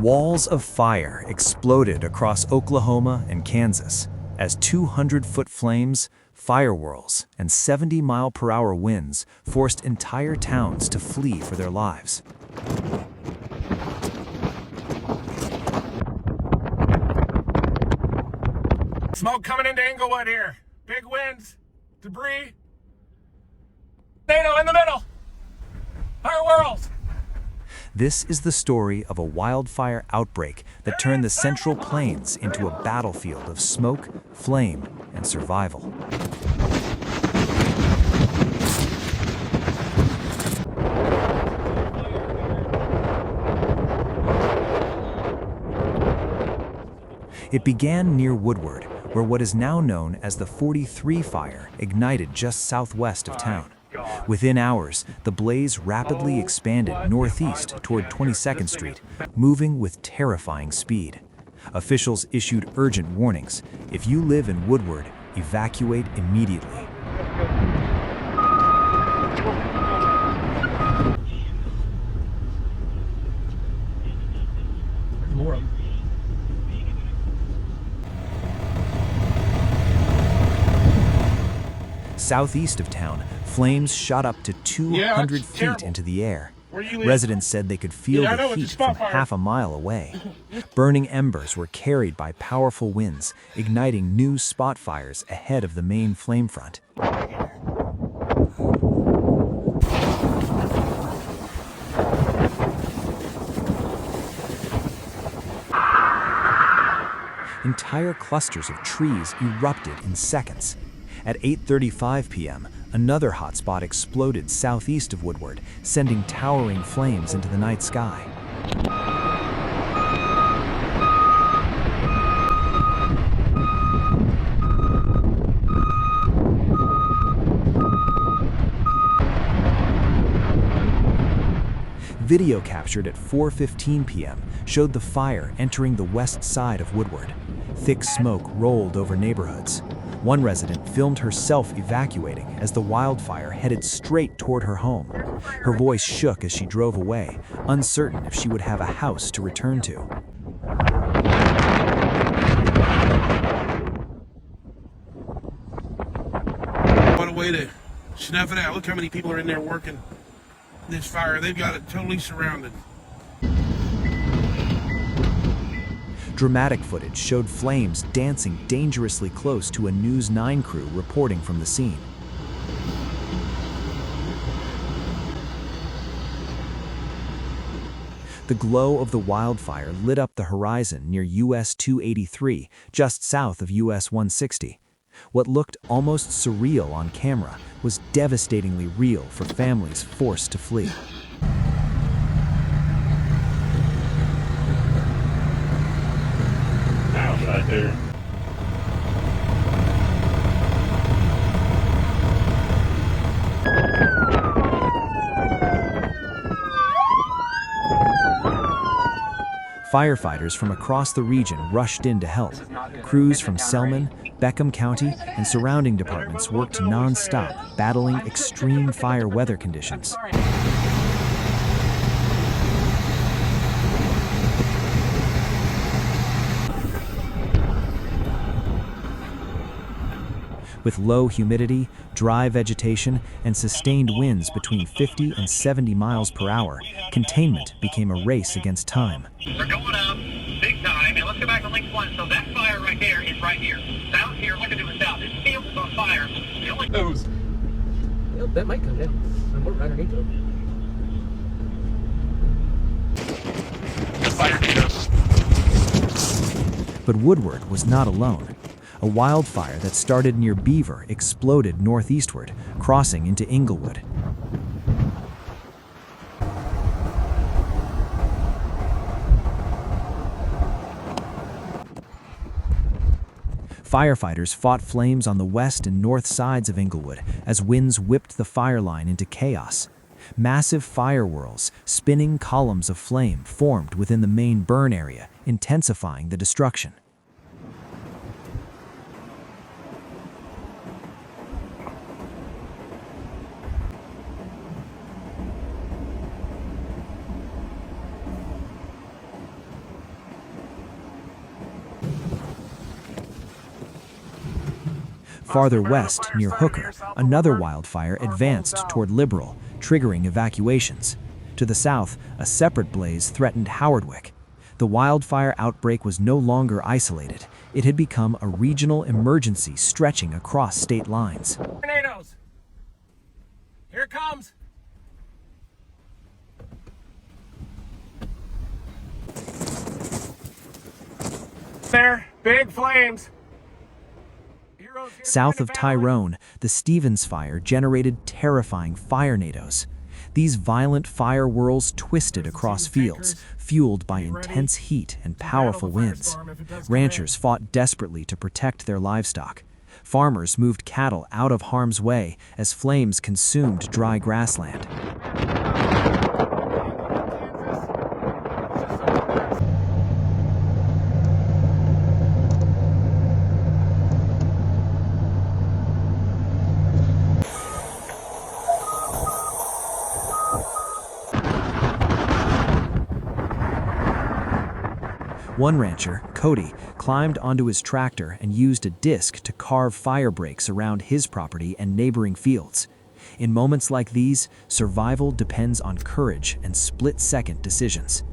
Walls of fire exploded across Oklahoma and Kansas as 200-foot flames, fire whirls, and 70-mile-per-hour winds forced entire towns to flee for their lives. Smoke coming into Englewood here. Big winds, debris. Tornado in the middle. Fire whirls. This is the story of a wildfire outbreak that turned the Central Plains into a battlefield of smoke, flame, and survival. It began near Woodward, where what is now known as the 43 fire ignited just southwest of town. Within hours, the blaze rapidly expanded northeast toward 22nd Street, moving with terrifying speed. Officials issued urgent warnings. If you live in Woodward, evacuate immediately. More of them. Southeast of town, flames shot up to 200 feet into the air. Residents said they could feel the heat from half a mile away. Burning embers were carried by powerful winds, igniting new spot fires ahead of the main flame front. Entire clusters of trees erupted in seconds. At 8:35 p.m., another hotspot exploded southeast of Woodward, sending towering flames into the night sky. Video captured at 4:15 p.m. showed the fire entering the west side of Woodward. Thick smoke rolled over neighborhoods. One resident filmed herself evacuating as the wildfire headed straight toward her home. Her voice shook as she drove away, uncertain if she would have a house to return to. What a way to snuff it out. Look how many people are in there working this fire. They've got it totally surrounded. Dramatic footage showed flames dancing dangerously close to a News 9 crew reporting from the scene. The glow of the wildfire lit up the horizon near US 283, just south of US 160. What looked almost surreal on camera was devastatingly real for families forced to flee. Right there. Firefighters from across the region rushed in to help. Crews from Selman, Beaver County, and surrounding departments worked nonstop, battling extreme fire weather conditions. With low humidity, dry vegetation, and sustained winds between 50 and 70 miles per hour, containment became a race against time. We're going up big time, and let's go back to link 1. So that fire right there is right here. South here, look at it south. This field is on fire. The only Those. Yep, that might come down. I'm right underneath it. But Woodward was not alone. A wildfire that started near Beaver exploded northeastward, crossing into Englewood. Firefighters fought flames on the west and north sides of Englewood as winds whipped the fire line into chaos. Massive fire whirls, spinning columns of flame formed within the main burn area, intensifying the destruction. Farther west, near Hooker, another wildfire advanced toward Liberal, triggering evacuations. To the south, a separate blaze threatened Howardwick. The wildfire outbreak was no longer isolated. It had become a regional emergency stretching across state lines. Tornadoes! Here it comes! There, big flames! South of Tyrone, the Stevens fire generated terrifying firenadoes. These violent fire whirls twisted across fields, fueled by intense heat and powerful winds. Ranchers fought desperately to protect their livestock. Farmers moved cattle out of harm's way as flames consumed dry grassland. One rancher, Cody, climbed onto his tractor and used a disc to carve fire breaks around his property and neighboring fields. In moments like these, survival depends on courage and split-second decisions.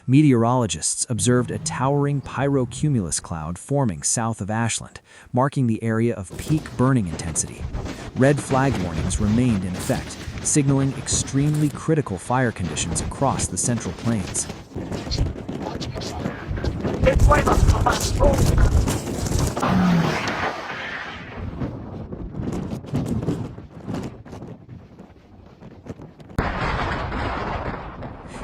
Meteorologists observed a towering pyrocumulus cloud forming south of Ashland, marking the area of peak burning intensity. Red flag warnings remained in effect, signaling extremely critical fire conditions across the Central Plains.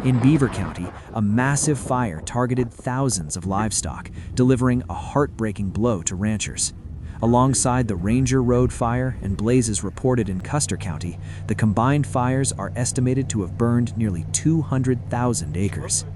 In Beaver County, a massive fire targeted thousands of livestock, delivering a heartbreaking blow to ranchers. Alongside the Ranger Road fire and blazes reported in Custer County, the combined fires are estimated to have burned nearly 200,000 acres.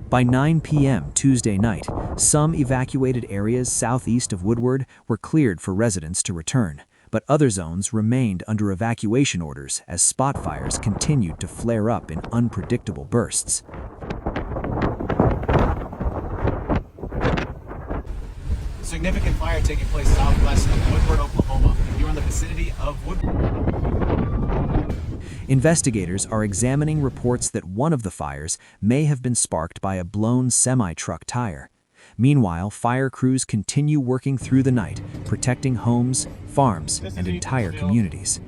By 9 p.m. Tuesday night, some evacuated areas southeast of Woodward were cleared for residents to return, but other zones remained under evacuation orders as spot fires continued to flare up in unpredictable bursts. Significant fire taking place southwest of Woodward, Oklahoma. You're in the vicinity of Woodward. Investigators are examining reports that one of the fires may have been sparked by a blown semi-truck tire. Meanwhile, fire crews continue working through the night, protecting homes, farms, and entire communities.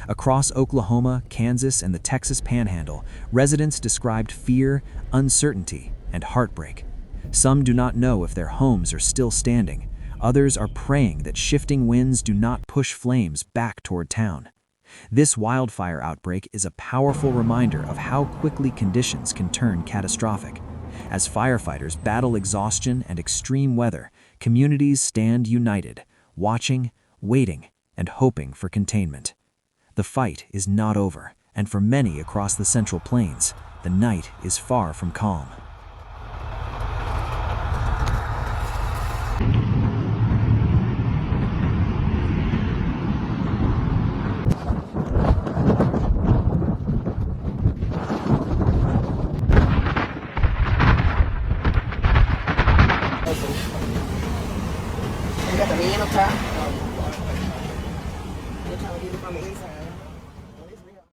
Across Oklahoma, Kansas, and the Texas Panhandle, residents described fear, uncertainty, and heartbreak. Some do not know if their homes are still standing. Others are praying that shifting winds do not push flames back toward town. This wildfire outbreak is a powerful reminder of how quickly conditions can turn catastrophic. As firefighters battle exhaustion and extreme weather, communities stand united, watching, waiting, and hoping for containment. The fight is not over, and for many across the Central Plains, the night is far from calm.